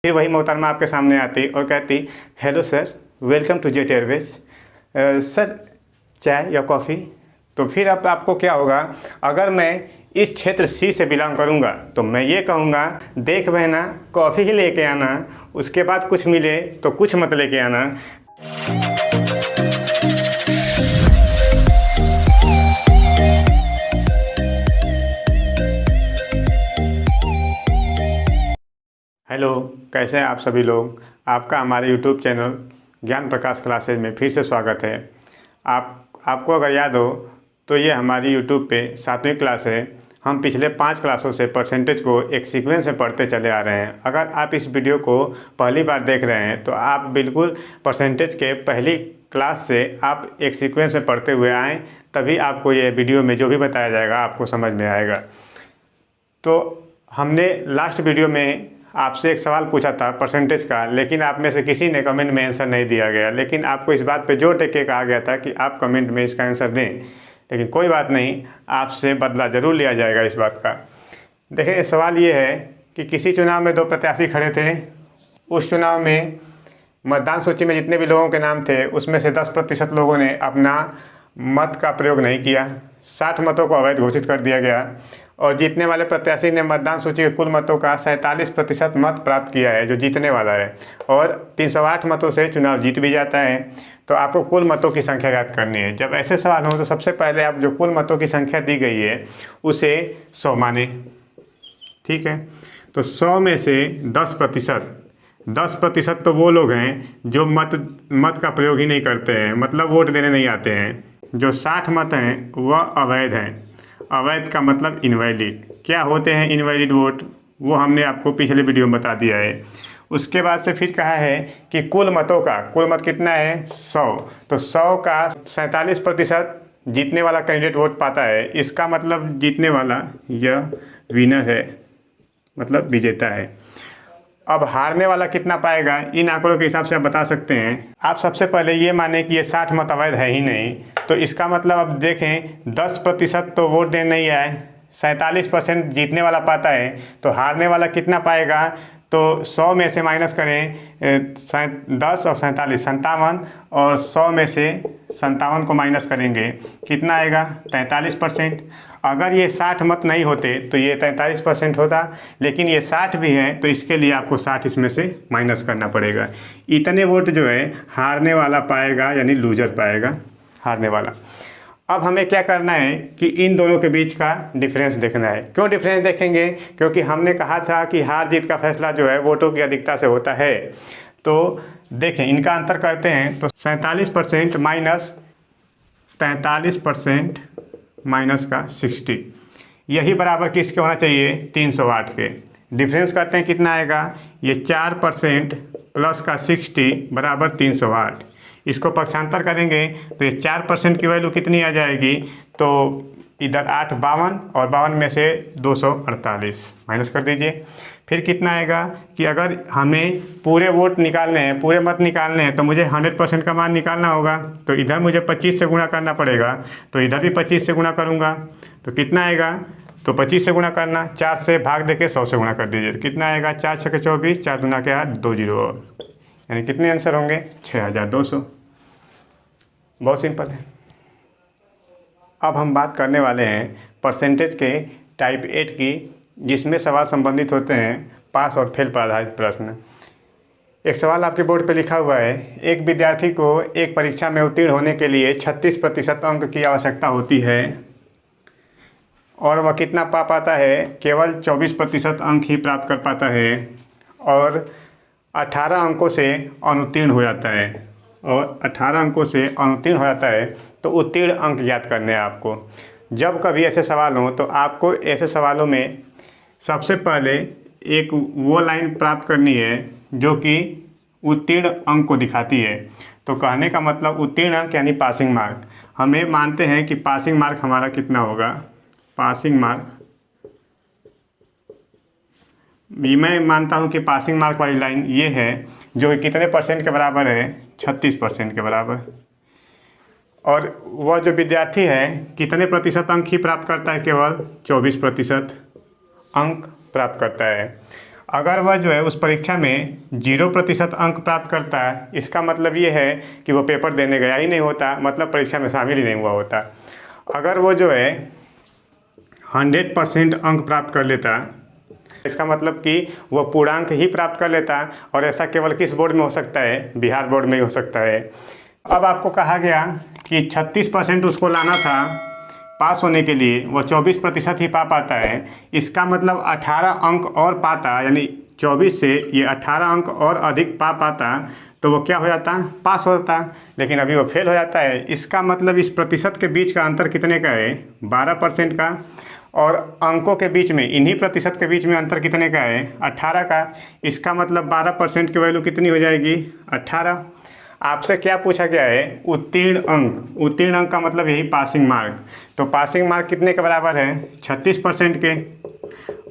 फिर वही मोहतरमा आपके सामने आती और कहती, hello sir, welcome to Jet Airways. Sir, चाय या कॉफ़ी? तो फिर अब आपको क्या होगा? अगर मैं इस क्षेत्र सी से बिलोंग करूंगा तो मैं ये कहूँगा, देख बहना, कॉफ़ी ही लेके आना, उसके बाद कुछ मिले तो कुछ मत लेके आना। हेलो, कैसे हैं आप सभी लोग? आपका हमारे यूट्यूब चैनल ज्ञान प्रकाश क्लासेज में फिर से स्वागत है। आपको अगर याद हो तो ये हमारी यूट्यूब पे 7वीं क्लास है। हम पिछले 5 क्लासों से परसेंटेज को एक सीक्वेंस में पढ़ते चले आ रहे हैं। अगर आप इस वीडियो को पहली बार देख रहे हैं तो आप बिल्कुल परसेंटेज के पहली क्लास से आप एक सीक्वेंस में पढ़ते हुए आएँ, तभी आपको ये वीडियो में जो भी बताया जाएगा आपको समझ में आएगा। तो हमने लास्ट वीडियो में आपसे एक सवाल पूछा था परसेंटेज का, लेकिन आप में से किसी ने कमेंट में आंसर नहीं दिया गया। लेकिन आपको इस बात पे जोर दे के कहा गया था कि आप कमेंट में इसका आंसर दें, लेकिन कोई बात नहीं, आपसे बदला ज़रूर लिया जाएगा इस बात का। देखिए, सवाल ये है कि किसी चुनाव में 2 प्रत्याशी खड़े थे। उस चुनाव में मतदान सूची में जितने भी लोगों के नाम थे उसमें से 10% लोगों ने अपना मत का प्रयोग नहीं किया। 60 मतों को अवैध घोषित कर दिया गया और जीतने वाले प्रत्याशी ने मतदान सूची के कुल मतों का 47% मत प्राप्त किया है, जो जीतने वाला है, और 308 मतों से चुनाव जीत भी जाता है। तो आपको कुल मतों की संख्या ज्ञात करनी है। जब ऐसे सवाल हो तो सबसे पहले आप जो कुल मतों की संख्या दी गई है उसे 100 माने, ठीक है। तो 100 में से 10% तो वो लोग हैं जो मत का प्रयोग ही नहीं करते हैं, मतलब वोट देने नहीं आते हैं। जो 60 मत हैं वह अवैध हैं। अवैध का मतलब इनवैलिड। क्या होते हैं इनवैलिड वोट, वो हमने आपको पिछले वीडियो में बता दिया है। उसके बाद से फिर कहा है कि कुल मतों का कुल मत कितना है? 100। तो 100 का 47% जीतने वाला कैंडिडेट वोट पाता है। इसका मतलब जीतने वाला यह विनर है, मतलब विजेता है। अब हारने वाला कितना पाएगा, इन आंकड़ों के हिसाब से आप बता सकते हैं। आप सबसे पहले ये माने कि ये 60 मत अवैध है ही नहीं, तो इसका मतलब अब देखें 10% तो वोट देने नहीं आए, 47% जीतने वाला पाता है, तो हारने वाला कितना पाएगा? तो 100 में से माइनस करें 10 और 47 57, और 100 में से 57 को माइनस करेंगे, कितना आएगा? 43%। अगर ये 60 मत नहीं होते तो ये 43% होता, लेकिन ये 60 भी है तो इसके लिए आपको 60 इसमें से माइनस करना पड़ेगा। इतने वोट जो है हारने वाला पाएगा, यानी लूजर पाएगा, हारने वाला। अब हमें क्या करना है कि इन दोनों के बीच का डिफरेंस देखना है। क्यों डिफरेंस देखेंगे? क्योंकि हमने कहा था कि हार जीत का फैसला जो है वोटों की अधिकता से होता है। तो देखें, इनका अंतर करते हैं तो 47% माइनस 43% माइनस का 60, यही बराबर किसके होना चाहिए? 308 के। डिफरेंस करते हैं, कितना आएगा? ये 4% प्लस का 60 बराबर 308। इसको पक्षांतर करेंगे तो ये 4% की वैल्यू कितनी आ जाएगी? तो इधर 8 52, और 52 में से 248 माइनस कर दीजिए। फिर कितना आएगा कि अगर हमें पूरे वोट निकालने हैं, पूरे मत निकालने हैं, तो मुझे 100% का मान निकालना होगा। तो इधर मुझे 25 से गुणा करना पड़ेगा, तो इधर भी 25 से गुणा करूँगा तो कितना आएगा? तो 25 से गुणा करना, 4 से भाग देके 100 से गुणा कर दीजिए, तो कितना आएगा? 4 छके 24, 4 दूना के 8, 2 0 और, यानी कितने आंसर होंगे? 6200। बहुत सिंपल है। अब हम बात करने वाले हैं परसेंटेज के टाइप 8 की, जिसमें सवाल संबंधित होते हैं पास और फेल पर आधारित प्रश्न। एक सवाल आपके बोर्ड पे लिखा हुआ है, एक विद्यार्थी को एक परीक्षा में उत्तीर्ण होने के लिए 36% अंक की आवश्यकता होती है और वह कितना पा पाता है? केवल 24% अंक ही प्राप्त कर पाता है और 18 अंकों से अनुत्तीर्ण हो जाता है, और 18 अंकों से अनुत्तीर्ण हो जाता है। तो उत्तीर्ण अंक ज्ञात करने हैं आपको। जब कभी ऐसे सवाल हो तो आपको ऐसे सवालों में सबसे पहले एक वो लाइन प्राप्त करनी है जो कि उत्तीर्ण अंक को दिखाती है। तो कहने का मतलब उत्तीर्ण अंक यानी पासिंग मार्क। हमें मानते हैं कि पासिंग मार्क हमारा कितना होगा? पासिंग मार्क, मैं मानता हूं कि पासिंग मार्क वाली लाइन ये है, जो कितने परसेंट के बराबर है? 36% के बराबर। और वह जो विद्यार्थी है कितने प्रतिशत अंक ही प्राप्त करता है? केवल 24% अंक प्राप्त करता है। अगर वह जो है उस परीक्षा में 0% अंक प्राप्त करता है, इसका मतलब ये है कि वो पेपर देने गया ही नहीं होता, मतलब परीक्षा में शामिल ही नहीं हुआ होता। अगर वो जो है 100% अंक प्राप्त कर लेता, इसका मतलब कि वो पूर्णांक ही प्राप्त कर लेता, और ऐसा केवल किस बोर्ड में हो सकता है? बिहार बोर्ड में ही हो सकता है। अब आपको कहा गया कि 36% उसको लाना था पास होने के लिए, वो 24% ही पा पाता है। इसका मतलब 18 अंक और पाता, यानी 24 से ये 18 अंक और अधिक पा पाता तो वो क्या हो जाता? पास हो जाता। लेकिन अभी वो फेल हो जाता है। इसका मतलब इस प्रतिशत के बीच का अंतर कितने का है? 12% का। और अंकों के बीच में, इन्हीं प्रतिशत के बीच में अंतर कितने का है? 18 का। इसका मतलब 12% की वैल्यू कितनी हो जाएगी? 18। आपसे क्या पूछा गया है? उत्तीर्ण अंक। उत्तीर्ण अंक का मतलब यही पासिंग मार्क। तो पासिंग मार्क कितने के बराबर है? 36% के।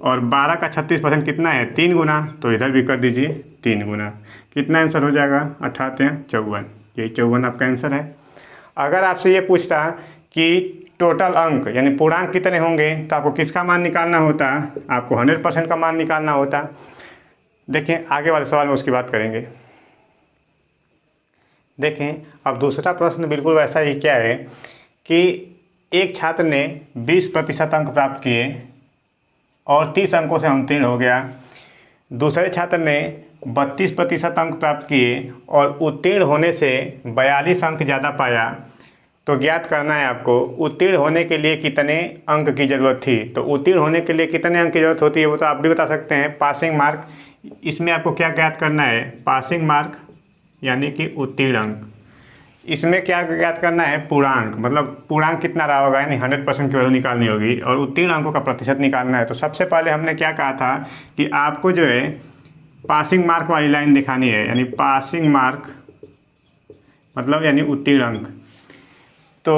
और 12 का 36% कितना है? 3 गुना। तो इधर भी कर दीजिए 3 गुना। कितना आंसर हो जाएगा? 18 54। यही 54 आपका आंसर है। अगर आपसे ये पूछता कि टोटल अंक यानी पूर्णांक कितने होंगे, तो आपको किसका मान निकालना होता? आपको 100% का मान निकालना होता। देखें आगे वाले सवाल में उसकी बात करेंगे। देखें अब दूसरा प्रश्न बिल्कुल वैसा ही क्या है कि एक छात्र ने 20% अंक प्राप्त किए और 30 अंकों से उत्तीर्ण हो गया। दूसरे छात्र ने 32% अंक प्राप्त किए और उत्तीर्ण होने से 42 अंक ज़्यादा पाया। तो ज्ञात करना है आपको उत्तीर्ण होने के लिए कितने अंक की ज़रूरत थी। तो उत्तीर्ण होने के लिए कितने अंक की ज़रूरत होती है वो तो आप भी बता सकते हैं। पासिंग मार्क, इसमें आपको क्या ज्ञात करना है? पासिंग मार्क यानी कि उत्तीर्ण अंक। इसमें क्या ज्ञात करना है? पूर्णांक, मतलब पूर्णांक कितना रहा होगा, यानी 100% की वैल्यू निकालनी होगी और उत्तीर्ण अंकों का प्रतिशत निकालना है। तो सबसे पहले हमने क्या कहा था कि आपको जो है पासिंग मार्क वाली लाइन दिखानी है, यानी पासिंग मार्क मतलब यानी उत्तीर्ण अंक। तो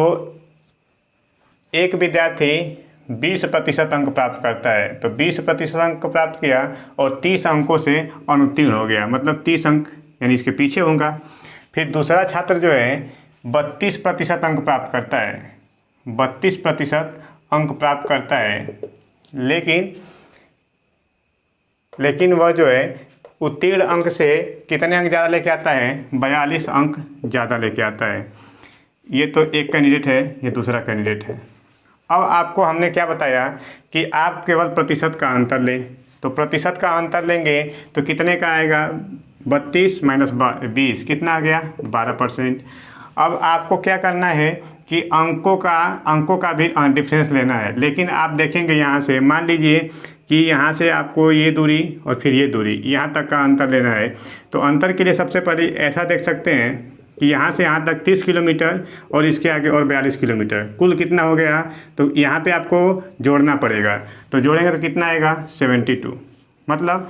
एक विद्यार्थी 20% अंक प्राप्त करता है, तो 20% अंक प्राप्त किया और 30 अंकों से अनुत्तीर्ण हो गया, मतलब 30 अंक यानी इसके पीछे होगा। फिर दूसरा छात्र जो है 32% अंक प्राप्त करता है, 32% अंक प्राप्त करता है, लेकिन वह जो है उत्तीर्ण अंक से कितने अंक ज़्यादा लेके आता है? 42 अंक ज़्यादा लेके आता है। ये तो एक कैंडिडेट है, ये दूसरा कैंडिडेट है। अब आपको हमने क्या बताया कि आप केवल प्रतिशत का अंतर लें। तो प्रतिशत का अंतर लेंगे तो कितने का आएगा? 32 माइनस 20 कितना आ गया? 12%। अब आपको क्या करना है कि अंकों का भी डिफरेंस लेना है। लेकिन आप देखेंगे यहाँ से, मान लीजिए कि यहाँ से आपको ये दूरी और फिर ये दूरी, यहाँ तक का अंतर लेना है। तो अंतर के लिए सबसे पहले ऐसा देख सकते हैं कि यहाँ से यहाँ तक 30 किलोमीटर और इसके आगे और 42 किलोमीटर, कुल कितना हो गया? तो यहाँ पे आपको जोड़ना पड़ेगा। तो जोड़ेंगे तो कितना आएगा? 72। मतलब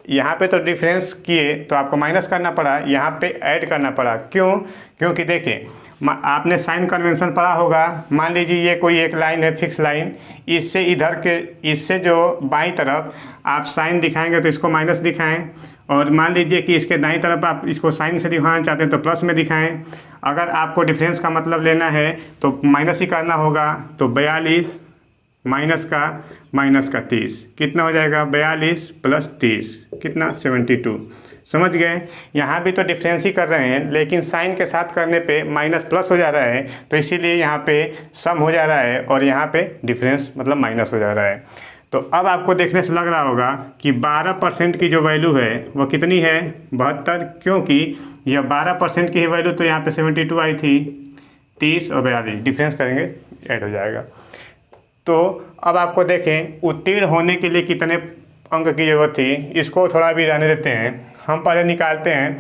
यहाँ पे तो डिफरेंस किए तो आपको माइनस करना पड़ा, यहाँ पे ऐड करना पड़ा। क्यों? क्योंकि देखिए आपने साइन कन्वेंशन पढ़ा होगा। मान लीजिए ये कोई एक लाइन है, फिक्स लाइन, इससे जो बाईं तरफ आप साइन दिखाएंगे तो इसको माइनस दिखाएं, और मान लीजिए कि इसके दाईं तरफ आप इसको साइन से दिखाना चाहते हैं तो प्लस में दिखाएं। अगर आपको डिफरेंस का मतलब लेना है तो माइनस ही करना होगा। तो 42 माइनस का 30 कितना हो जाएगा? 42 प्लस 30 कितना? 72। समझ गए? यहाँ भी तो डिफरेंस ही कर रहे हैं, लेकिन साइन के साथ करने पे माइनस प्लस हो जा रहा है, तो इसीलिए यहाँ पे सम हो जा रहा है और यहाँ पे डिफरेंस मतलब माइनस हो जा रहा है। तो अब आपको देखने से लग रहा होगा कि 12% की जो वैल्यू है वो कितनी है? 72, क्योंकि यह 12% की ही वैल्यू तो यहाँ पे 72 आई थी। 30 और 42 डिफरेंस करेंगे, ऐड हो जाएगा। तो अब आपको देखें उत्तीर्ण होने के लिए कितने अंक की ज़रूरत थी, इसको थोड़ा भी रहने देते हैं। हम पहले निकालते हैं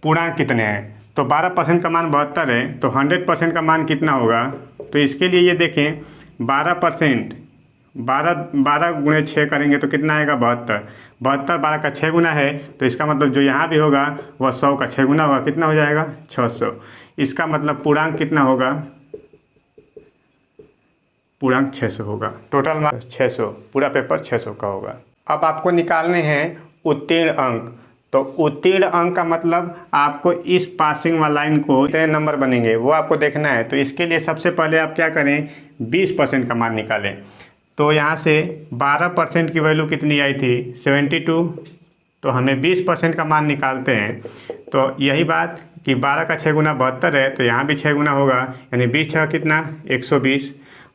पूर्णांक कितने हैं। तो 12% का मान 72 है, तो 100% का मान कितना होगा? तो इसके लिए ये देखें 12% 12 गुणे 6 करेंगे तो कितना आएगा? 72। 72 12 का 6 गुना है, तो इसका मतलब जो यहाँ भी होगा वह 100 का 6 गुना होगा। कितना हो जाएगा? 600। इसका मतलब पूर्णांक कितना होगा? पूर्णांक 600 होगा। टोटल मार्क्स 600, पूरा पेपर 600 का होगा। अब आपको निकालने हैं उत्तीर्ण अंक। तो उत्तीर्ण अंक का मतलब आपको इस पासिंग वाला लाइन को कितने नंबर बनेंगे वो आपको देखना है। तो इसके लिए सबसे पहले आप क्या करें? 20% का मान निकालें। तो यहाँ से 12% की वैल्यू कितनी आई थी 72, तो हमें 20% का मान निकालते हैं। तो यही बात कि 12 का 6 गुना 72 है, तो यहाँ भी 6 गुना होगा, यानी 20 छः कितना 120,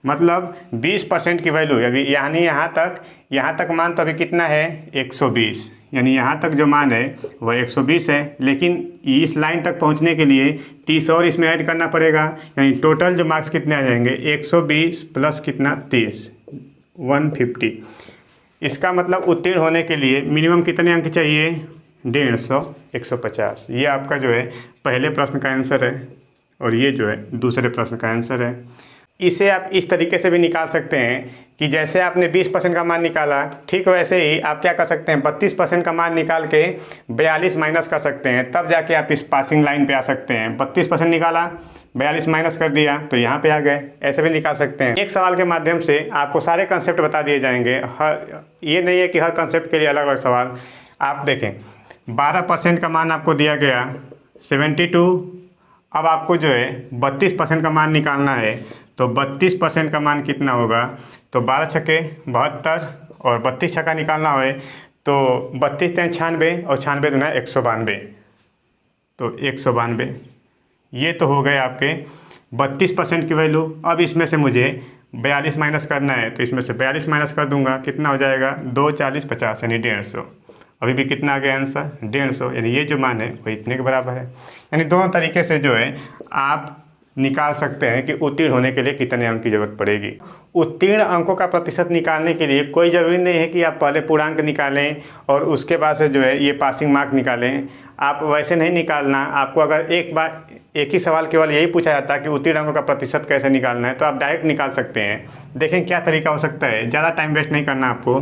मतलब 20% की वैल्यू अभी, यानी यहाँ तक मान तो अभी कितना है 120, यानी यहाँ तक जो मान है वह 120 है। लेकिन इस लाइन तक पहुँचने के लिए 30 और इसमें ऐड करना पड़ेगा, यानी टोटल जो मार्क्स कितने आ जाएंगे 120 प्लस कितना 30, 150। इसका मतलब उत्तीर्ण होने के लिए मिनिमम कितने अंक चाहिए 150, 150। ये आपका जो है पहले प्रश्न का आंसर है, और ये जो है दूसरे प्रश्न का आंसर है। इसे आप इस तरीके से भी निकाल सकते हैं कि जैसे आपने 20% का मान निकाला, ठीक वैसे ही आप क्या कर सकते हैं 32% का मान निकाल के 42 माइनस कर सकते हैं, तब जाके आप इस पासिंग लाइन पे आ सकते हैं। 32% निकाला, 42 माइनस कर दिया, तो यहाँ पे आ गए। ऐसे भी निकाल सकते हैं। एक सवाल के माध्यम से आपको सारे कंसेप्ट बता दिए जाएंगे। ये नहीं है कि हर कंसेप्ट के लिए अलग अलग सवाल। आप देखें 12% का मान आपको दिया गया 72, अब आपको जो है 32% का मान निकालना है, तो 32% का मान कितना होगा, तो 12 छक्के 72 और 32 छक्का निकालना हो तो 32 3 96 और 96 दूना 192, तो 192। ये तो हो गए आपके 32% की वैल्यू। अब इसमें से मुझे 42 माइनस करना है, तो इसमें से 42 माइनस कर दूंगा, कितना हो जाएगा 2 40 50, यानी 150। अभी भी कितना आ गया आंसर 150, यानी ये जो मान है वो इतने के बराबर है। यानी दोनों तरीके से जो है आप निकाल सकते हैं कि उत्तीर्ण होने के लिए कितने अंक की जरूरत पड़ेगी। उत्तीर्ण अंकों का प्रतिशत निकालने के लिए कोई ज़रूरी नहीं है कि आप पहले पूर्णांक निकालें और उसके बाद से जो है ये पासिंग मार्क निकालें। आप वैसे नहीं निकालना। आपको अगर एक ही सवाल केवल यही पूछा जाता है कि उत्तीर्ण अंकों का प्रतिशत कैसे निकालना है, तो आप डायरेक्ट निकाल सकते हैं। देखें क्या तरीका हो सकता है, ज़्यादा टाइम वेस्ट नहीं करना आपको।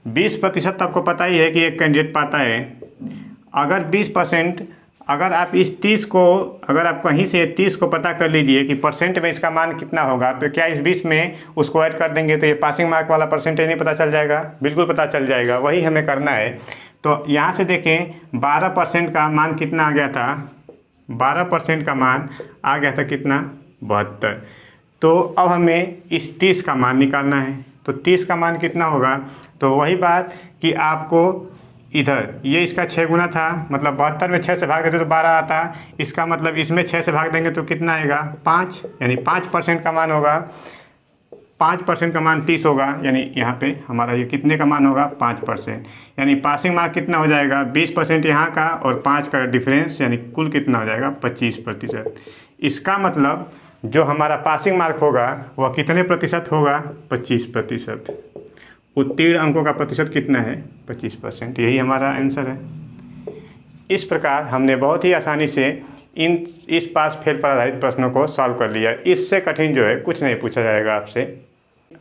20% आपको पता ही है कि एक कैंडिडेट पाता है। अगर 20%, अगर आप इस 30 को, अगर आप कहीं से 30 को पता कर लीजिए कि परसेंट में इसका मान कितना होगा, तो क्या इस 20 में उसको ऐड कर देंगे तो ये पासिंग मार्क वाला परसेंटेज नहीं पता चल जाएगा? बिल्कुल पता चल जाएगा। वही हमें करना है। तो यहाँ से देखें 12% का मान कितना आ गया था, 12% का मान आ गया था कितना 72। तो अब हमें इस 30 का मान निकालना है, तो 30 का मान कितना होगा, तो वही बात कि आपको इधर ये इसका 6 गुना था, मतलब 72 में 6 से भाग देते तो 12 आता। इसका मतलब इसमें 6 से भाग देंगे तो कितना आएगा 5, यानी 5% का मान होगा। 5% का मान 30 होगा, यानी यहाँ पे हमारा ये कितने का मान होगा 5%, यानी पासिंग मार्क कितना हो जाएगा 20% यहाँ का और 5 का डिफरेंस, यानी कुल कितना हो जाएगा 25%। इसका मतलब जो हमारा पासिंग मार्क होगा वह कितने प्रतिशत होगा 25%। उत्तीर्ण अंकों का प्रतिशत कितना है 25%। यही हमारा आंसर है। इस प्रकार हमने बहुत ही आसानी से इस पास फेल पर आधारित प्रश्नों को सॉल्व कर लिया। इससे कठिन जो है कुछ नहीं पूछा जाएगा आपसे।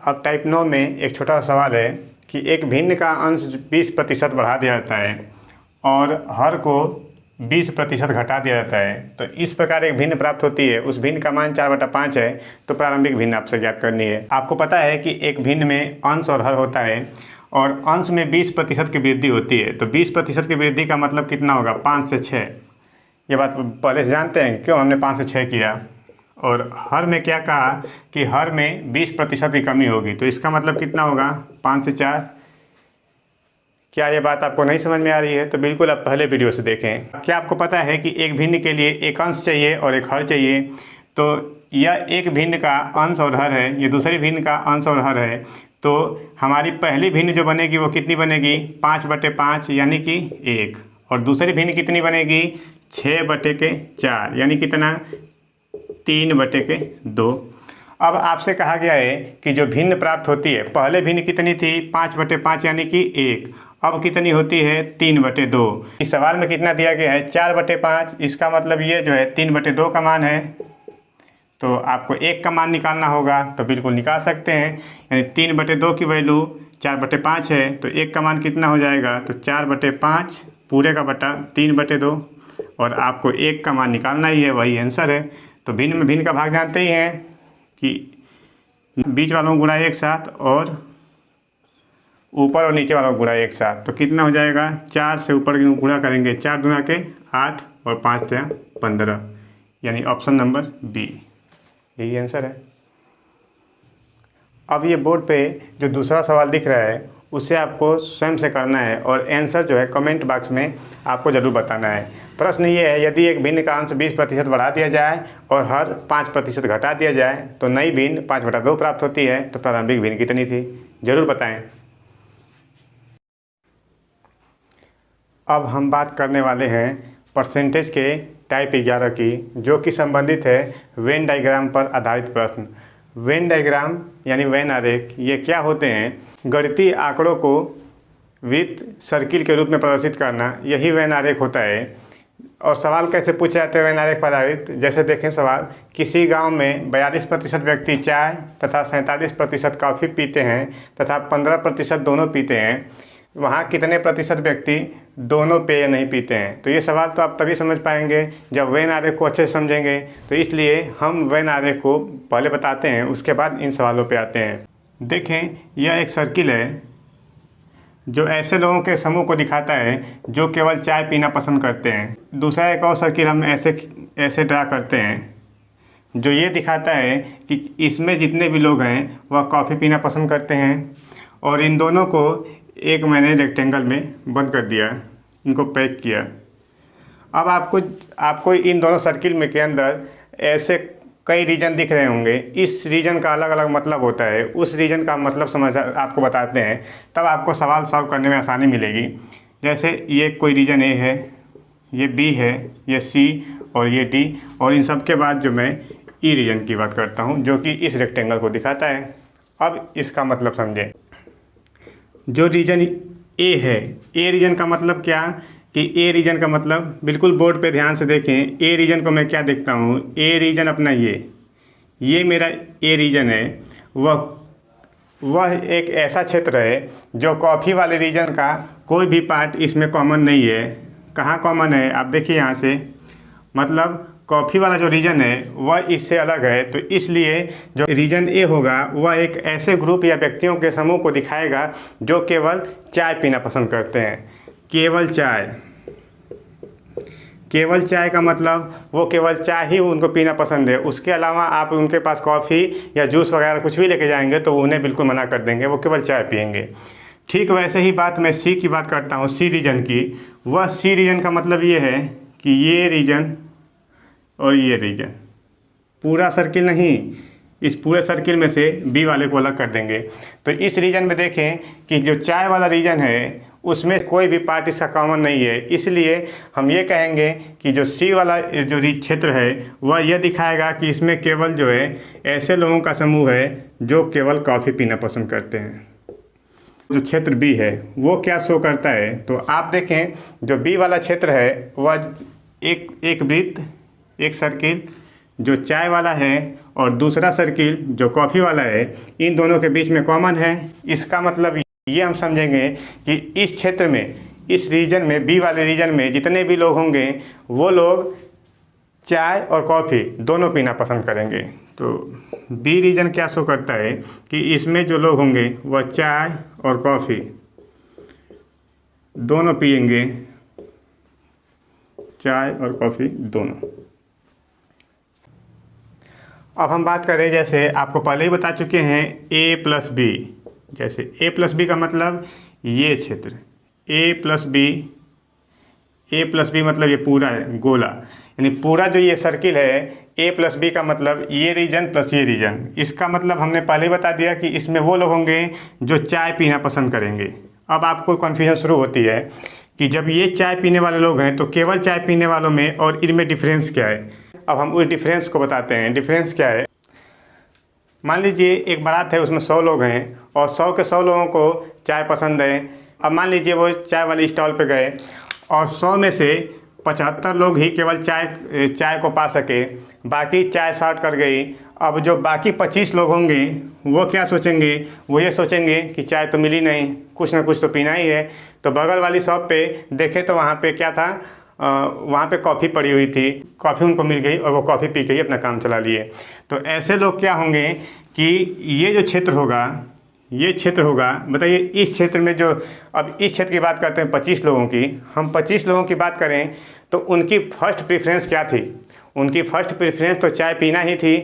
अब टाइप 9 में एक छोटा सा सवाल है कि एक भिन्न का अंश 20% बढ़ा दिया जाता है और हर को 20% घटा दिया जाता है। तो इस प्रकार एक भिन्न प्राप्त होती है। उस भिन्न का मान 4/5 है। तो प्रारंभिक भिन्न आपसे ज्ञात करनी है। आपको पता है कि एक भिन्न में अंश और हर होता है और अंश में 20% की वृद्धि होती है। तो 20% की वृद्धि का मतलब कितना होगा 5 से 6। ये बात पहले से जानते हैं क्यों हमने 5 से 6 किया। और हर में क्या कहा कि हर में 20% की कमी होगी। तो इसका मतलब कितना होगा 5 से 4। क्या ये बात आपको नहीं समझ में आ रही है? तो बिल्कुल आप पहले वीडियो से देखें। क्या आपको पता है कि एक भिन्न के लिए एक अंश चाहिए और एक हर चाहिए? तो यह एक भिन्न का अंश और हर है, ये दूसरी भिन्न का अंश और हर है। तो हमारी पहली भिन्न जो बनेगी वो कितनी बनेगी 5/5 यानी कि 1। और दूसरी भिन्न कितनी बनेगी 6/4 यानी कितना 3/2। अब आपसे कहा गया है कि जो भिन्न प्राप्त होती है, पहले भिन्न कितनी थी 5/5 यानी कि 1, अब कितनी होती है 3/2। इस सवाल में कितना दिया गया है 4/5। इसका मतलब ये जो है 3/2 का मान है। तो आपको 1 का मान निकालना होगा, तो बिल्कुल निकाल सकते हैं। यानी 3/2 की वैल्यू 4/5 है, तो 1 का मान कितना हो जाएगा, तो 4/5 पूरे का बटा 3/2। और आपको 1 का मान निकालना ही है, वही आंसर है। तो भिन्न में भिन्न का भाग जानते ही हैं कि बीच वालों को गुणा एक साथ और ऊपर और नीचे वालों को गुणा एक साथ। तो कितना हो जाएगा 4 से ऊपर गुणा करेंगे 4 दूना के 8 और 5 से 15, यानी ऑप्शन नंबर बी यही आंसर है। अब ये बोर्ड पे जो दूसरा सवाल दिख रहा है उसे आपको स्वयं से करना है और आंसर जो है कमेंट बॉक्स में आपको ज़रूर बताना है। प्रश्न ये है, यदि एक भिन्न का अंश 20% बढ़ा दिया जाए और हर 5% घटा दिया जाए तो नई भिन्न 5/2 प्राप्त होती है, तो प्रारंभिक भिन्न कितनी थी? ज़रूर बताएं। अब हम बात करने वाले हैं परसेंटेज के टाइप 11 की, जो कि संबंधित है वेन डायग्राम पर आधारित प्रश्न। वेन डायग्राम यानी वेन आरेख ये क्या होते हैं? गणितीय आंकड़ों को वृत्त सर्किल के रूप में प्रदर्शित करना, यही वेन आरेख होता है। और सवाल कैसे पूछे जाते हैं वेन आरेख पर आधारित? जैसे देखें सवाल, किसी गांव में 42% व्यक्ति चाय तथा 47% कॉफ़ी पीते हैं तथा 15% दोनों पीते हैं, वहाँ कितने प्रतिशत व्यक्ति दोनों पेय नहीं पीते हैं? तो ये सवाल तो आप तभी समझ पाएंगे जब वेन आरेख को अच्छे से समझेंगे। तो इसलिए हम वेन आरेख को पहले बताते हैं, उसके बाद इन सवालों पे आते हैं। देखें, यह एक सर्किल है जो ऐसे लोगों के समूह को दिखाता है जो केवल चाय पीना पसंद करते हैं। दूसरा एक और सर्किल हम ऐसे ड्रा करते हैं जो ये दिखाता है कि इसमें जितने भी लोग हैं वह कॉफ़ी पीना पसंद करते हैं। और इन दोनों को एक मैंने रेक्टेंगल में बंद कर दिया, इनको पैक किया। अब आपको इन दोनों सर्किल में के अंदर ऐसे कई रीजन दिख रहे होंगे। इस रीजन का अलग अलग मतलब होता है, उस रीजन का मतलब समझ आपको बताते हैं, तब आपको सवाल सॉल्व करने में आसानी मिलेगी। जैसे ये कोई रीजन ए है, ये बी है, ये सी और ये डी, और इन सब के बाद जो मैं ई रीजन की बात करता हूँ जो कि इस रेक्टेंगल को दिखाता है। अब इसका मतलब समझें। जो रीजन ए है, ए रीजन का मतलब क्या कि ए रीजन का मतलब बिल्कुल बोर्ड पे ध्यान से देखें। ए रीजन को मैं क्या देखता हूँ? ए रीजन अपना ये मेरा ए रीजन है। वह एक ऐसा क्षेत्र है जो कॉफ़ी वाले रीजन का कोई भी पार्ट इसमें कॉमन नहीं है। कहाँ कॉमन है? आप देखिए यहाँ से, मतलब कॉफ़ी वाला जो रीजन है वह इससे अलग है। तो इसलिए जो रीजन ए होगा वह एक ऐसे ग्रुप या व्यक्तियों के समूह को दिखाएगा जो केवल चाय पीना पसंद करते हैं। केवल चाय का मतलब वो केवल चाय ही उनको पीना पसंद है। उसके अलावा आप उनके पास कॉफ़ी या जूस वगैरह कुछ भी लेके जाएंगे तो उन्हें बिल्कुल मना कर देंगे, वो केवल चाय पियेंगे। ठीक वैसे ही बात मैं सी की बात करता हूँ, सी रीजन की। वह सी रीजन का मतलब ये है कि ये रीजन और ये रीजन, पूरा सर्किल नहीं, इस पूरे सर्किल में से बी वाले को अलग कर देंगे। तो इस रीजन में देखें कि जो चाय वाला रीजन है उसमें कोई भी पार्ट इसका कॉमन नहीं है। इसलिए हम ये कहेंगे कि जो सी वाला जो क्षेत्र है वह यह दिखाएगा कि इसमें केवल जो है ऐसे लोगों का समूह है जो केवल कॉफ़ी पीना पसंद करते हैं। जो क्षेत्र बी है वो क्या शो करता है? तो आप देखें, जो बी वाला क्षेत्र है वह एक वृत्त, एक सर्किल जो चाय वाला है और दूसरा सर्किल जो कॉफ़ी वाला है, इन दोनों के बीच में कॉमन है। इसका मतलब ये हम समझेंगे कि इस क्षेत्र में, इस रीजन में, बी वाले रीजन में जितने भी लोग होंगे वो लोग चाय और कॉफ़ी दोनों पीना पसंद करेंगे। तो बी रीजन क्या शो करता है कि इसमें जो लोग होंगे वह चाय और कॉफ़ी दोनों पिएंगे, चाय और कॉफ़ी दोनों। अब हम बात करें, जैसे आपको पहले ही बता चुके हैं ए प्लस बी। जैसे ए प्लस बी का मतलब ये क्षेत्र, ए प्लस बी मतलब ये पूरा है गोला, यानी पूरा जो ये सर्किल है ए प्लस बी का मतलब ये रीजन प्लस ये रीजन। इसका मतलब हमने पहले ही बता दिया कि इसमें वो लोग होंगे जो चाय पीना पसंद करेंगे। अब आपको कन्फ्यूजन शुरू होती है कि जब ये चाय पीने वाले लोग हैं तो केवल चाय पीने वालों में और इनमें डिफरेंस क्या है? अब हम उस डिफरेंस को बताते हैं। डिफरेंस क्या है? मान लीजिए एक बारात है, उसमें 100 लोग हैं और 100 के 100 लोगों को चाय पसंद है। अब मान लीजिए वो चाय वाली स्टॉल पे गए और 100 में से 75 लोग ही केवल चाय को पा सके, बाकी चाय शॉर्ट कर गई। अब जो बाकी 25 लोग होंगे वो क्या सोचेंगे? वो ये सोचेंगे कि चाय तो मिली नहीं, कुछ ना कुछ तो पीना ही है। तो बगल वाली शॉप पे देखे तो वहाँ पे क्या था, वहाँ पे कॉफ़ी पड़ी हुई थी, कॉफ़ी उनको मिल गई और वो कॉफ़ी पी के ही अपना काम चला लिए। तो ऐसे लोग क्या होंगे कि ये जो क्षेत्र होगा, बताइए इस क्षेत्र में जो, अब इस क्षेत्र की बात करते हैं 25 लोगों की, हम 25 लोगों की बात करें तो उनकी फर्स्ट प्रेफरेंस क्या थी? उनकी फर्स्ट प्रेफरेंस तो चाय पीना ही थी,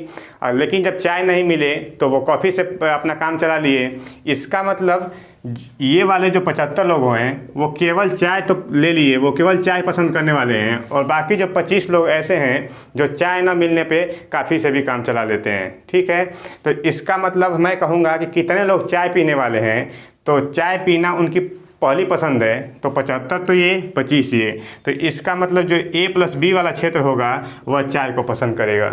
लेकिन जब चाय नहीं मिले तो वो कॉफ़ी से अपना काम चला लिए। इसका मतलब ये वाले जो 75 लोग हैं वो केवल चाय तो ले लिए, वो केवल चाय पसंद करने वाले हैं, और बाकी जो 25 लोग ऐसे हैं जो चाय ना मिलने पे काफ़ी से भी काम चला लेते हैं। ठीक है, तो इसका मतलब मैं कहूँगा कि कितने लोग चाय पीने वाले हैं, तो चाय पीना उनकी पहली पसंद है, तो 75 तो ये 25 ये, तो इसका मतलब जो A+B वाला क्षेत्र होगा वह चाय को पसंद करेगा।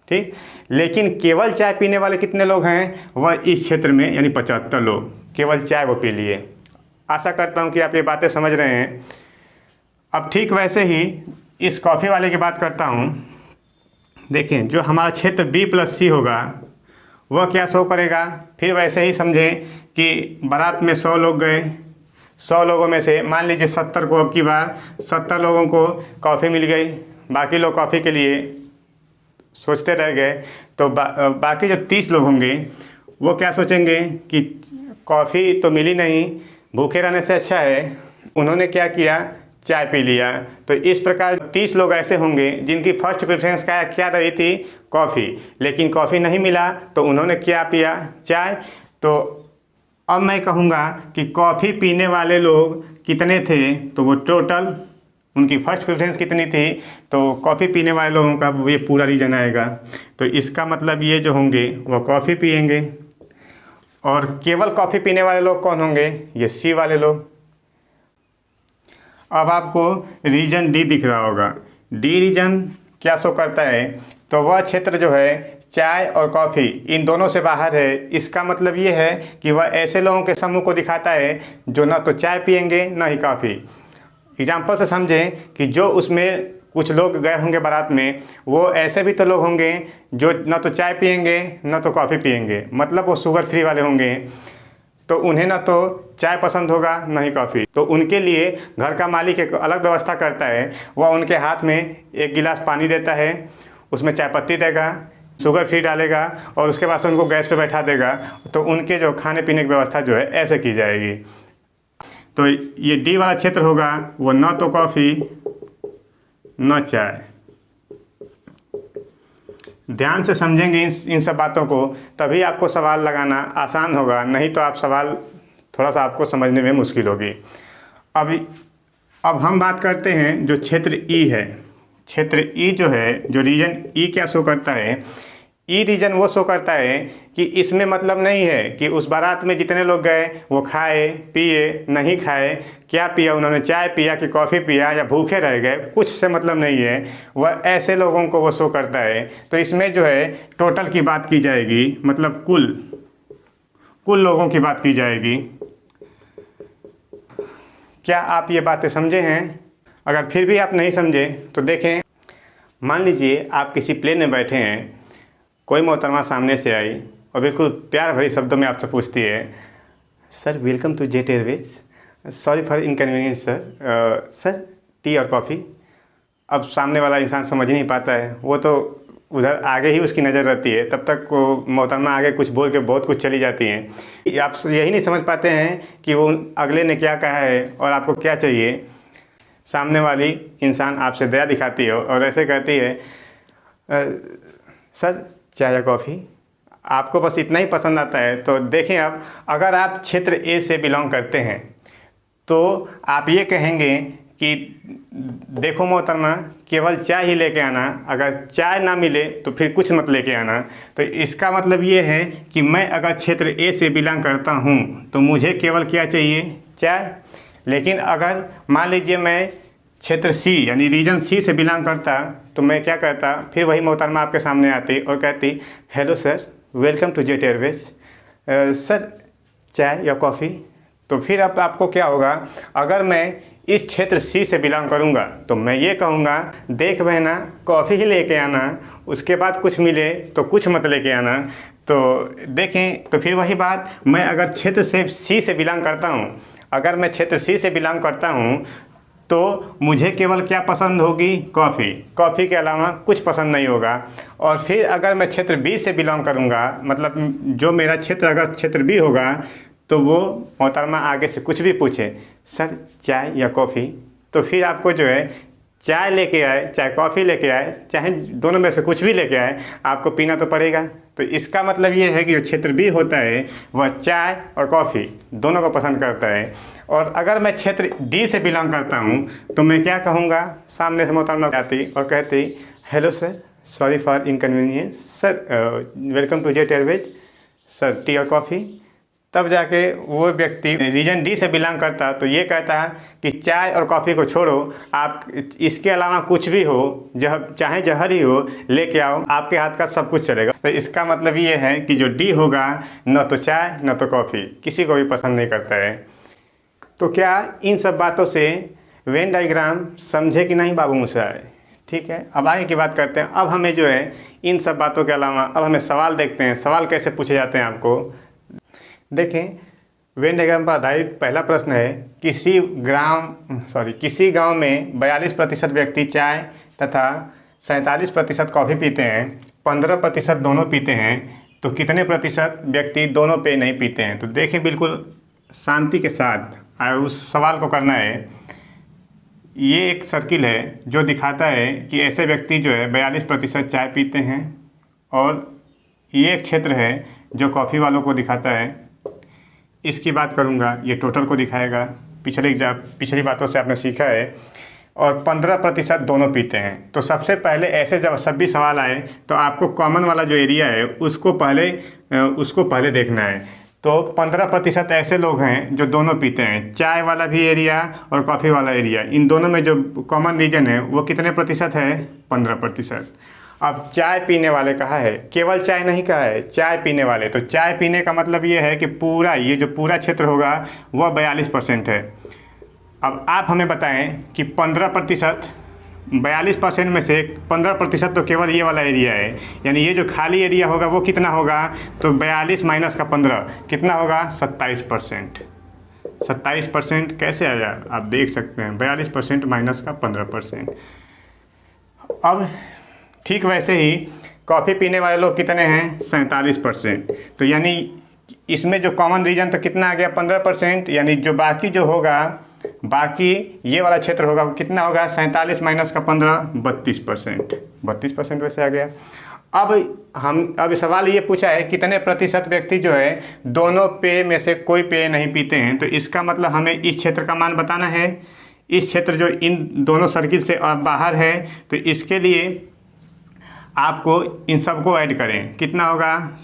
ठीक, लेकिन केवल चाय पीने वाले कितने लोग हैं, वह इस क्षेत्र में यानी 75 लोग केवल चाय को पी लिए। आशा करता हूँ कि आप ये बातें समझ रहे हैं। अब ठीक वैसे ही इस कॉफ़ी वाले की बात करता हूँ। देखें, जो हमारा क्षेत्र B+C होगा वह क्या शो करेगा, फिर वैसे ही समझें कि बारात में 100 लोग गए, 100 लोगों में से मान लीजिए 70 को, अब की बार 70 लोगों को कॉफ़ी मिल गई, बाकी लोग कॉफ़ी के लिए सोचते रह गए, तो बाकी जो 30 लोग होंगे वो क्या सोचेंगे कि कॉफ़ी तो मिली नहीं, भूखे रहने से अच्छा है, उन्होंने क्या किया, चाय पी लिया। तो इस प्रकार 30 लोग ऐसे होंगे जिनकी फर्स्ट प्रेफरेंस क्या रही थी, कॉफ़ी, लेकिन कॉफ़ी नहीं मिला तो उन्होंने क्या पिया, चाय। तो अब मैं कहूँगा कि कॉफ़ी पीने वाले लोग कितने थे, तो वो टोटल उनकी फर्स्ट प्रेफरेंस कितनी थी, तो कॉफ़ी पीने वाले लोगों का ये पूरा रीजन आएगा। तो इसका मतलब ये जो होंगे वो कॉफ़ी पिएंगे, और केवल कॉफ़ी पीने वाले लोग कौन होंगे, ये C वाले लोग। अब आपको रीजन D दिख रहा होगा। D रीजन क्या शो करता है, तो वह क्षेत्र जो है चाय और कॉफ़ी इन दोनों से बाहर है। इसका मतलब ये है कि वह ऐसे लोगों के समूह को दिखाता है जो ना तो चाय पिएंगे ना ही कॉफ़ी। एग्जाम्पल से समझें कि जो उसमें कुछ लोग गए होंगे बारात में, वो ऐसे भी तो लोग होंगे जो ना तो चाय पिएंगे ना तो कॉफ़ी पिएंगे, मतलब वो शुगर फ्री वाले होंगे, तो उन्हें ना तो चाय पसंद होगा ना ही कॉफ़ी। तो उनके लिए घर का मालिक एक अलग व्यवस्था करता है, वह उनके हाथ में एक गिलास पानी देता है, उसमें चाय पत्ती देगा, शुगर फ्री डालेगा, और उसके बाद से उनको गैस पे बैठा देगा। तो उनके जो खाने पीने की व्यवस्था जो है ऐसे की जाएगी। तो ये D वाला क्षेत्र होगा वो ना तो कॉफ़ी न चाय। ध्यान से समझेंगे इन सब बातों को, तभी आपको सवाल लगाना आसान होगा, नहीं तो आप सवाल थोड़ा सा आपको समझने में मुश्किल होगी। अब हम बात करते हैं जो क्षेत्र E है। क्षेत्र E जो है, जो रीजन E क्या शो करता है, E रीजन वो शो करता है कि इसमें मतलब नहीं है कि उस बारात में जितने लोग गए वो खाए पिए नहीं खाए, क्या पिया उन्होंने, चाय पिया कि कॉफ़ी पिया या भूखे रह गए, कुछ से मतलब नहीं है, वह ऐसे लोगों को वो शो करता है। तो इसमें जो है टोटल की बात की जाएगी, मतलब कुल लोगों की बात की जाएगी। क्या आप ये बातें समझे हैं? अगर फिर भी आप नहीं समझे तो देखें, मान लीजिए आप किसी प्लेन में बैठे हैं, कोई मोहतरमा सामने से आई और बिल्कुल प्यार भरी शब्दों में आपसे पूछती है, sir welcome to Jet Airways, sorry for inconvenience sir, sir tea और कॉफ़ी। अब सामने वाला इंसान समझ ही नहीं पाता है, वो तो उधर आगे ही उसकी नज़र रहती है, तब तक वो मोहतरमा आगे कुछ बोल के बहुत कुछ चली जाती हैं। आप यही नहीं समझ पाते हैं कि वो अगले ने क्या कहा है और आपको क्या चाहिए। सामने वाली इंसान आपसे दया दिखाती है और ऐसे कहती है, सर चाय या कॉफ़ी, आपको बस इतना ही पसंद आता है। तो देखें, अब अगर आप क्षेत्र A से बिलोंग करते हैं तो आप ये कहेंगे कि देखो मोहतरमा, केवल चाय ही लेके आना, अगर चाय ना मिले तो फिर कुछ मत लेके आना। तो इसका मतलब ये है कि मैं अगर क्षेत्र A से बिलोंग करता हूँ तो मुझे केवल क्या चाहिए, चाय। लेकिन अगर मान लीजिए मैं क्षेत्र C यानी रीजन C से बिलोंग करता तो मैं क्या कहता, फिर वही मोहतरमा आपके सामने आती और कहती, hello sir welcome to Jet Airways, sir चाय या कॉफ़ी। तो फिर अब आपको क्या होगा, अगर मैं इस क्षेत्र C से बिलोंग करूंगा तो मैं ये कहूँगा, देख बहना कॉफ़ी ही लेके आना, उसके बाद कुछ मिले तो कुछ मत लेके आना। तो देखें, तो फिर वही बात, मैं अगर क्षेत्र से C से बिलोंग करता हूँ, अगर मैं क्षेत्र C से बिलोंग करता हूँ तो मुझे केवल क्या पसंद होगी, कॉफ़ी, कॉफ़ी के अलावा कुछ पसंद नहीं होगा। और फिर अगर मैं क्षेत्र B से बिलोंग करूँगा, मतलब जो मेरा क्षेत्र अगर क्षेत्र B होगा, तो वो मोहतरमा आगे से कुछ भी पूछे, सर चाय या कॉफ़ी, तो फिर आपको जो है चाय लेके आए चाहे कॉफ़ी लेके आए, चाहे दोनों में से कुछ भी लेके आए, आपको पीना तो पड़ेगा। तो इसका मतलब ये है कि जो क्षेत्र बी होता है वह चाय और कॉफ़ी दोनों को पसंद करता है। और अगर मैं क्षेत्र डी से बिलोंग करता हूँ तो मैं क्या कहूँगा, सामने से मोहतरमा आती और कहती, hello sir, sorry for inconvenience sir, welcome to Jet Airways sir, tea और कॉफ़ी। तब जाके वो व्यक्ति रीजन डी से बिलोंग करता तो ये कहता है कि चाय और कॉफ़ी को छोड़ो, आप इसके अलावा कुछ भी हो, चाहे जहर ही हो लेके आओ, आपके हाथ का सब कुछ चलेगा। तो इसका मतलब ये है कि जो डी होगा न तो चाय न तो कॉफ़ी, किसी को भी पसंद नहीं करता है। तो क्या इन सब बातों से वेन डायग्राम समझे कि नहीं बाबू मुसाए? ठीक है, अब आगे की बात करते हैं। अब हमें जो है इन सब बातों के अलावा अब हमें सवाल देखते हैं। सवाल कैसे पूछे जाते हैं आपको देखें। वेन डायग्राम पर आधारित पहला प्रश्न है, किसी गांव में 42% व्यक्ति चाय तथा 47% कॉफ़ी पीते हैं, 15% दोनों पीते हैं, तो कितने प्रतिशत व्यक्ति दोनों पे नहीं पीते हैं? तो देखें, बिल्कुल शांति के साथ उस सवाल को करना है। ये एक सर्किल है जो दिखाता है कि ऐसे व्यक्ति जो है 42% चाय पीते हैं, और ये एक क्षेत्र है जो कॉफ़ी वालों को दिखाता है। इसकी बात करूँगा, ये टोटल को दिखाएगा। पिछली बातों से आपने सीखा है। और 15% दोनों पीते हैं। तो सबसे पहले ऐसे जब सभी सवाल आए तो आपको कॉमन वाला जो एरिया है उसको पहले देखना है। तो 15% ऐसे लोग हैं जो दोनों पीते हैं, चाय वाला भी एरिया और कॉफ़ी वाला एरिया, इन दोनों में जो कॉमन रीजन है वो कितने प्रतिशत है? 15%। अब चाय पीने वाले कहा है, केवल चाय नहीं कहा है, चाय पीने वाले। तो चाय पीने का मतलब ये है कि ये जो पूरा क्षेत्र होगा वह 42% है। अब आप हमें बताएं कि 15%, 42% में से 15% तो केवल ये वाला एरिया है, यानी ये जो खाली एरिया होगा वो कितना होगा? तो 42 माइनस का 15 कितना होगा? 27%। 27% कैसे आया आप देख सकते हैं, 42% माइनस का 15%। अब ठीक वैसे ही कॉफ़ी पीने वाले लोग कितने हैं? 47%। तो यानी इसमें जो कॉमन रीजन तो कितना आ गया? 15%। यानी जो बाकी ये वाला क्षेत्र होगा वो कितना होगा? 47 माइनस का 15, 32%। 32% वैसे आ गया। अब सवाल ये पूछा है कितने प्रतिशत व्यक्ति जो है दोनों पेय में से कोई पेय नहीं पीते हैं। तो इसका मतलब हमें इस क्षेत्र का मान बताना है। इस क्षेत्र जो इन दोनों सर्किल से बाहर है, तो इसके लिए आपको इन सबको ऐड करें। कितना होगा?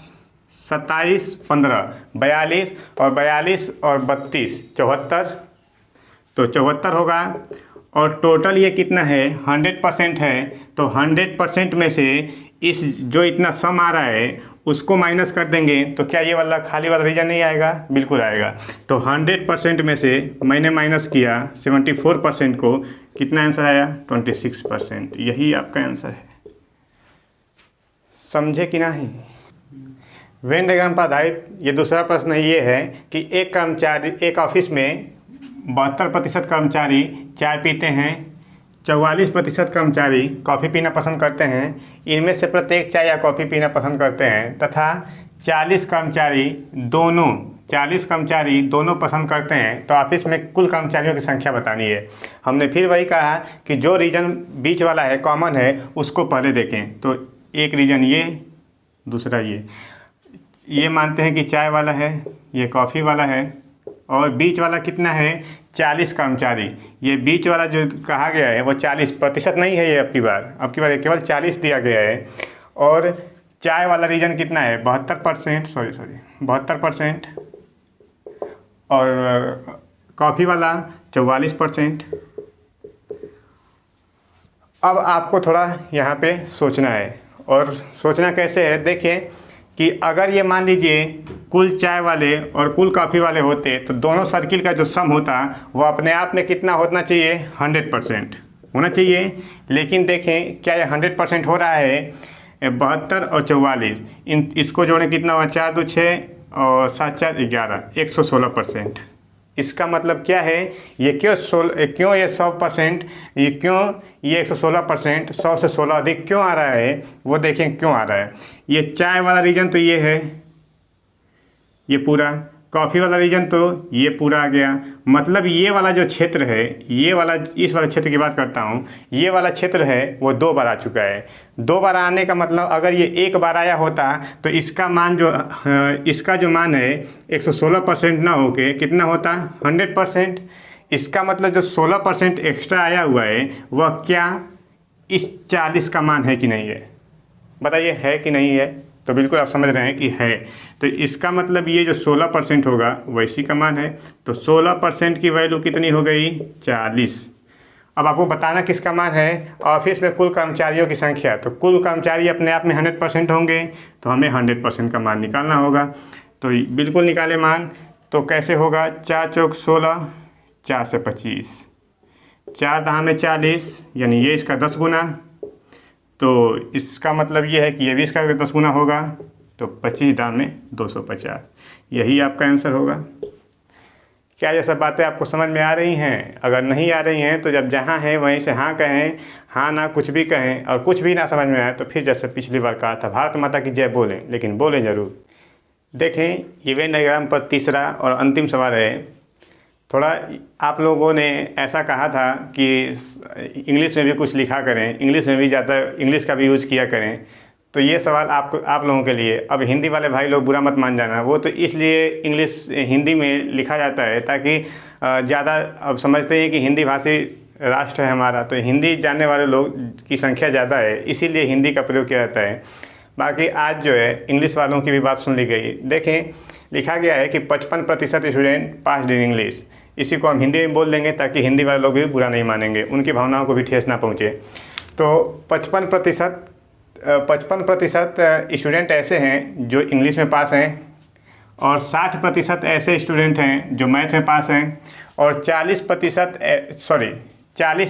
27, 15, 42 और 32, 74। तो 74 होगा। और टोटल ये कितना है? 100% है। तो 100% में से इस जो इतना सम आ रहा है उसको माइनस कर देंगे तो क्या ये वाला खाली वाला रीजन नहीं आएगा? बिल्कुल आएगा। तो 100% में से मैंने माइनस किया 74% को, कितना आंसर आया? 26%। यही आपका आंसर है। समझे कि नहीं? वेन डायग्राम पर आधारित ये दूसरा प्रश्न ये है कि एक ऑफिस में 72% कर्मचारी चाय पीते हैं, 44% कर्मचारी कॉफ़ी पीना पसंद करते हैं। इनमें से प्रत्येक चाय या कॉफ़ी पीना पसंद करते हैं तथा 40 कर्मचारी दोनों पसंद करते हैं। तो ऑफिस में कुल कर्मचारियों की संख्या बतानी है। हमने फिर वही कहा कि जो रीजन बीच वाला है, कॉमन है, उसको पहले देखें। तो एक रीजन ये, दूसरा ये मानते हैं कि चाय वाला है, ये कॉफ़ी वाला है, और बीच वाला कितना है? 40 कर्मचारी। ये बीच वाला जो कहा गया है वो 40% नहीं है, ये अब की बार केवल 40 दिया गया है। और चाय वाला रीजन कितना है? 72%, और कॉफ़ी वाला 44%। अब आपको थोड़ा यहाँ पे सोचना है, और सोचना कैसे है? देखिए कि अगर ये मान लीजिए कुल चाय वाले और कुल कॉफ़ी वाले होते तो दोनों सर्किल का जो सम होता वो अपने आप में कितना होना चाहिए? 100% होना चाहिए। लेकिन देखें क्या ये 100% हो रहा है? 72 और 44, इसको जोड़ें कितना हुआ? 4 2 6 और 7 4 11, 116%। इसका मतलब क्या है? ये क्यों ये 100%, ये क्यों ये 116%, 100 से 16 अधिक क्यों आ रहा है? वो देखें क्यों आ रहा है। ये चाय वाला रीजन तो ये है, ये पूरा कॉफ़ी वाला रीजन तो ये पूरा आ गया। मतलब ये वाला जो क्षेत्र है, ये वाला, इस वाले क्षेत्र की बात करता हूँ, ये वाला क्षेत्र है वो 2 बार आ चुका है। 2 बार आने का मतलब अगर ये 1 बार आया होता तो इसका मान जो इसका जो मान है 116% ना होके कितना होता, 100%। इसका मतलब जो 16% एक्स्ट्रा आया हुआ है वह क्या इस 40 का मान है कि नहीं है? बताइए, है कि नहीं है? तो बिल्कुल आप समझ रहे हैं कि है। तो इसका मतलब ये जो 16% होगा वो इसी का मान है। तो 16% की वैल्यू कितनी हो गई, 40। अब आपको बताना किसका मान है, ऑफिस में कुल कर्मचारियों की संख्या। तो कुल कर्मचारी अपने आप में 100% होंगे, तो हमें 100% का मान निकालना होगा। तो बिल्कुल निकाले मान। तो कैसे होगा, 4 चौक 16, 4 से 25, 4 दहा में 40, यानी ये इसका 10 गुना। तो इसका मतलब ये है कि ये भी इसका 10 गुना होगा। तो 25 दाम में 250, यही आपका आंसर होगा। क्या ये सब बातें आपको समझ में आ रही हैं? अगर नहीं आ रही हैं तो जब जहाँ हैं वहीं से हाँ कहें, हाँ ना कुछ भी कहें। और कुछ भी ना समझ में आए तो फिर जैसे पिछली बार कहा था, भारत माता की जय बोलें, लेकिन बोलें ज़रूर। देखें, ये वेन डायग्राम पर तीसरा और अंतिम सवाल है। थोड़ा आप लोगों ने ऐसा कहा था कि इंग्लिश में भी कुछ लिखा करें, इंग्लिश में भी ज़्यादा इंग्लिश का भी यूज़ किया करें। तो ये सवाल आप लोगों के लिए। अब हिंदी वाले भाई लोग बुरा मत मान जाना, वो तो इसलिए इंग्लिश हिंदी में लिखा जाता है ताकि ज़्यादा, अब समझते हैं कि हिंदी भाषी राष्ट्र है हमारा, तो हिंदी जानने वाले लोग की संख्या ज़्यादा है, इसीलिए हिंदी का प्रयोग किया जाता है। बाकी आज जो है इंग्लिश वालों की भी बात सुन ली गई। देखें, लिखा गया है कि 55% स्टूडेंट पास्ड इन इंग्लिश। इसी को हम हिंदी में बोल देंगे ताकि हिंदी वाले लोग भी बुरा नहीं मानेंगे, उनकी भावनाओं को भी ठेस ना पहुँचे। तो 55% स्टूडेंट ऐसे हैं जो इंग्लिश में पास हैं, और 60% ऐसे स्टूडेंट हैं जो मैथ में पास हैं, और 40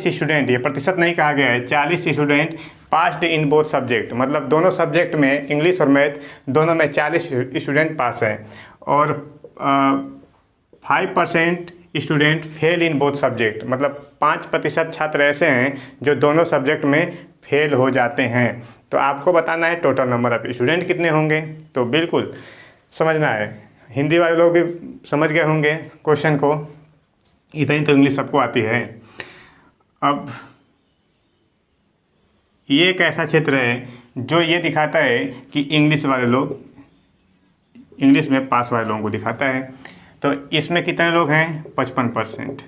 स्टूडेंट, ये प्रतिशत नहीं कहा गया है, 40 student passed in both subject. मतलब दोनों सब्जेक्ट में, इंग्लिश और मैथ दोनों में 40 स्टूडेंट पास हैं, और 5% student fail in both subject. मतलब 5% छात्र ऐसे हैं जो दोनों सब्जेक्ट में फेल हो जाते हैं। तो आपको बताना है टोटल नंबर ऑफ स्टूडेंट कितने होंगे। तो बिल्कुल समझना है, हिंदी वाले लोग भी समझ गए होंगे क्वेश्चन को, इतनी तो इंग्लिश सबको आती है। अब ये एक ऐसा क्षेत्र है जो ये दिखाता है कि इंग्लिश वाले लोग, इंग्लिश में पास वाले लोगों को दिखाता है। तो इसमें कितने लोग हैं, 55%।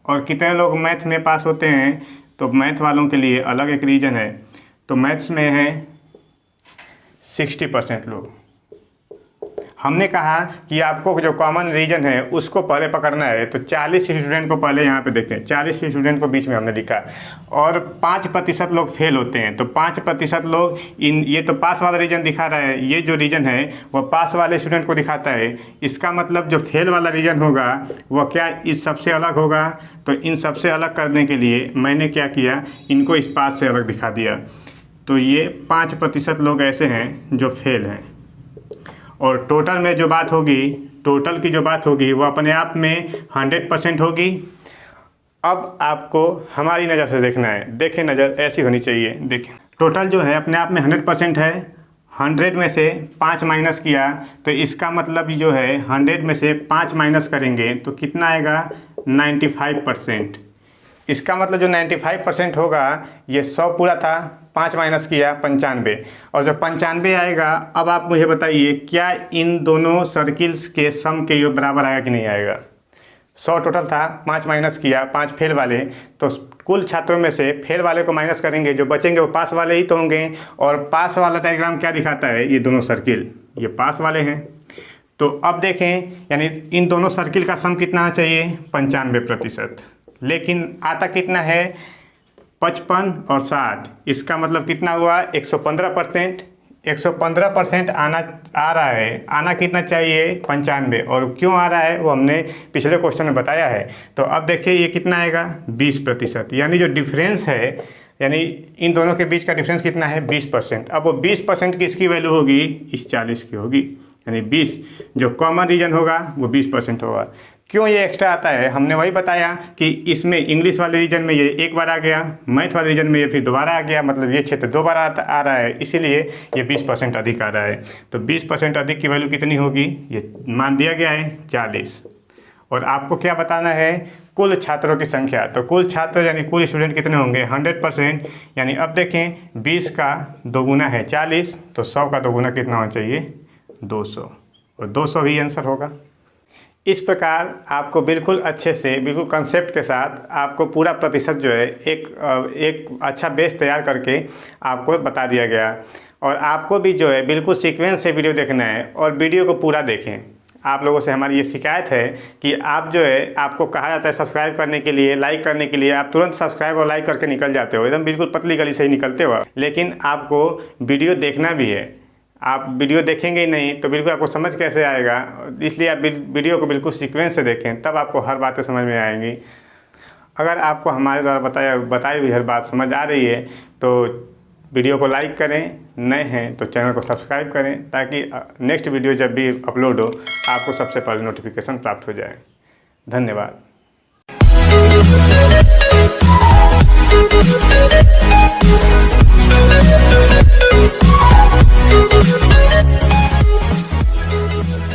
और कितने लोग मैथ में पास होते हैं, तो मैथ वालों के लिए अलग एक रीजन है। तो मैथ्स में है 60% लोग। हमने कहा कि आपको जो कॉमन रीजन है उसको पहले पकड़ना है। तो 40 स्टूडेंट को पहले यहाँ पे देखें, 40 स्टूडेंट को बीच में हमने लिखा, और 5% लोग फेल होते हैं। तो 5% लोग ये तो पास वाला रीजन दिखा रहा है, ये जो रीजन है वह पास वाले स्टूडेंट को दिखाता है। इसका मतलब जो फेल वाला रीजन होगा वह क्या इस सबसे अलग होगा। तो इन सबसे अलग करने के लिए मैंने क्या किया, इनको इस पास से अलग दिखा दिया। तो ये 5% लोग ऐसे हैं जो फेल हैं। और टोटल में जो बात होगी, टोटल की जो बात होगी वो अपने आप में 100% होगी। अब आपको हमारी नज़र से देखना है। देखें, नज़र ऐसी होनी चाहिए। देखें, टोटल जो है अपने आप में 100% है। 100 में से 5 माइनस किया तो इसका मतलब जो है 100 में से 5 माइनस करेंगे तो कितना आएगा, 95%। इसका मतलब जो 95% होगा, ये 100 पूरा था, 5 माइनस किया 95, और जो 95 आएगा, अब आप मुझे बताइए क्या इन दोनों सर्किल्स के सम के बराबर आएगा कि नहीं आएगा। 100 टोटल था, 5 माइनस किया, 5 फेल वाले, तो कुल छात्रों में से फेल वाले को माइनस करेंगे, जो बचेंगे वो पास वाले ही तो होंगे। और पास वाला डायग्राम क्या दिखाता है, ये दोनों सर्किल ये पास वाले हैं। तो अब देखें, यानी इन दोनों सर्किल का सम कितना चाहिए, 95%। लेकिन आता कितना है, 55 और 60। इसका मतलब कितना हुआ, 115%। 115% आ रहा है, आना कितना चाहिए, 95। और क्यों आ रहा है वो हमने पिछले क्वेश्चन में बताया है। तो अब देखिए ये कितना आएगा, 20%। यानी जो डिफरेंस है, यानी इन दोनों के बीच का डिफरेंस कितना है, 20%। अब वो 20% की इसकी वैल्यू होगी, इस 40 की होगी। यानी 20 जो कॉमन रीजन होगा वो 20% होगा। क्यों ये एक्स्ट्रा आता है, हमने वही बताया कि इसमें इंग्लिश वाले रीजन में ये एक बार आ गया, मैथ वाले रीजन में ये फिर दोबारा आ गया, मतलब ये क्षेत्र 2 बार आ रहा है, इसीलिए ये 20% अधिक आ रहा है। तो 20% अधिक की वैल्यू कितनी होगी, ये मान दिया गया है 40। और आपको क्या बताना है, कुल छात्रों की संख्या। तो कुल छात्र यानी कुल स्टूडेंट कितने होंगे 100%, यानी अब देखें 20 का दोगुना है 40, तो 100 का दोगुना कितना होना चाहिए 200, और 200 ही आंसर होगा। इस प्रकार आपको बिल्कुल अच्छे से, बिल्कुल कंसेप्ट के साथ आपको पूरा प्रतिशत जो है एक अच्छा बेस तैयार करके आपको बता दिया गया। और आपको भी जो है बिल्कुल सीक्वेंस से वीडियो देखना है और वीडियो को पूरा देखें। आप लोगों से हमारी ये शिकायत है कि आप जो है, आपको कहा जाता है सब्सक्राइब करने के लिए, लाइक करने के लिए, आप तुरंत सब्सक्राइब और लाइक करके निकल जाते हो, एकदम बिल्कुल पतली गली से ही निकलते हो। लेकिन आपको वीडियो देखना भी है, आप वीडियो देखेंगे ही नहीं तो बिल्कुल आपको समझ कैसे आएगा। इसलिए आप वीडियो को बिल्कुल सीक्वेंस से देखें, तब आपको हर बातें समझ में आएंगी। अगर आपको हमारे द्वारा बताई हुई हर बात समझ आ रही है तो वीडियो को लाइक करें, नए हैं तो चैनल को सब्सक्राइब करें, ताकि नेक्स्ट वीडियो जब भी अपलोड हो आपको सबसे पहले नोटिफिकेशन प्राप्त हो जाए। धन्यवाद।